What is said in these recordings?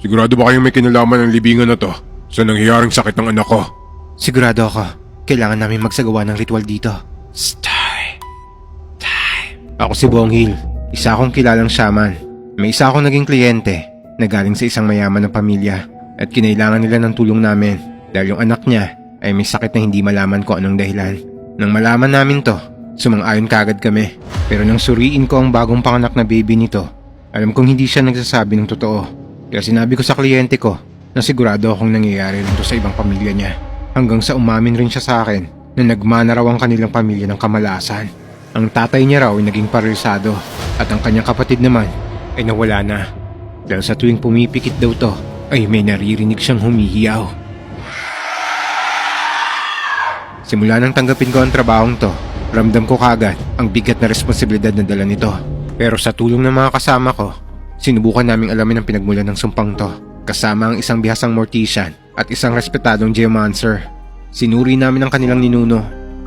Sigurado ba kayong may kinalaman ng libingan na to sa nangyayaring sakit ng anak ko? Sigurado ako. Kailangan namin magsagawa ng ritual dito. Story time. Ako si Bonghil. Isa akong kilalang shaman. May isa akong naging kliyente na galing sa isang mayaman na pamilya at kinailangan nila ng tulong namin dahil yung anak niya ay may sakit na hindi malaman ko anong dahilan. Nang malaman namin to, sumang-ayon kagad kami. Pero nang suriin ko ang bagong panganak na baby nito, alam kong hindi siya nagsasabi ng totoo. Kaya sinabi ko sa kliyente ko na sigurado akong nangyayari rin to sa ibang pamilya niya. Hanggang sa umamin rin siya sa akin na nagmana raw ang kanilang pamilya ng kamalasan. Ang tatay niya raw ay naging paralisado at ang kanyang kapatid naman ay nawala na. Dahil sa tuwing pumipikit daw to ay may naririnig siyang humihiyaw. Simula nang tanggapin ko ang trabahong to, ramdam ko kagad ang bigat na responsibilidad na dala nito. Pero sa tulong ng mga kasama ko, sinubukan naming alamin ang pinagmulan ng sumpang to, kasama ang isang bihasang mortician at isang respetadong geomancer. Sinuri namin ang kanilang ninuno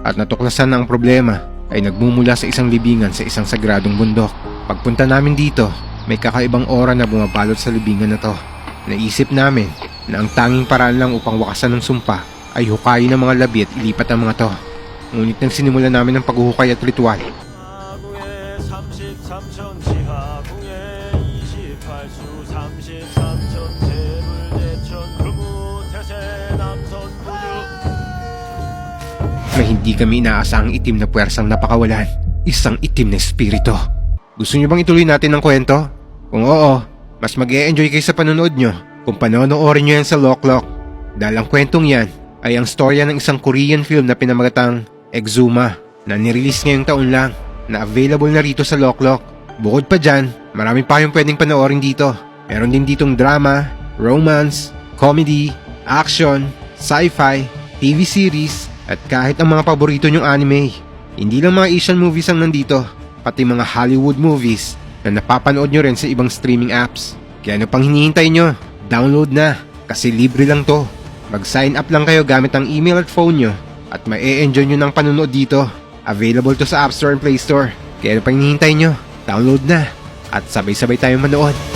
at natuklasan na ang problema ay nagmumula sa isang libingan sa isang sagradong bundok. Pagpunta namin dito, may kakaibang aura na bumabalot sa libingan na to. Naisip namin na ang tanging paraan lang upang wakasan ng sumpa ay hukayin ng mga labi at ilipat ang mga to. Ngunit nang sinimula namin ang paghuhukay at ritual, may hindi kami inaasahang itim na puwersang napakawalan. Isang itim na espiritu. Gusto niyo bang ituloy natin ang kwento? Kung oo, mas mag-e-enjoy kayo sa panonood nyo kung panonoorin nyo yan sa Loklok. Dahil ang kwentong yan ay ang storya ng isang Korean film na pinamagatang Exuma na nirelease ngayong taon lang na available na rito sa Loklok. Bukod pa dyan, marami pa kayong pwedeng panoorin dito. Meron din ditong drama, romance, comedy, action, sci-fi, TV series, at kahit ang mga paborito nyong anime. Hindi lang mga Asian movies ang nandito, pati mga Hollywood movies na napapanood nyo rin sa ibang streaming apps. Kaya ano pang hinihintay nyo? Download na, kasi libre lang to. Mag-sign up lang kayo gamit ang email at phone nyo at ma-e-enjoy nyo ng panonood dito. Available to sa App Store and Play Store. Kaya ano pang hinihintay nyo? Download na at sabay-sabay tayong manood.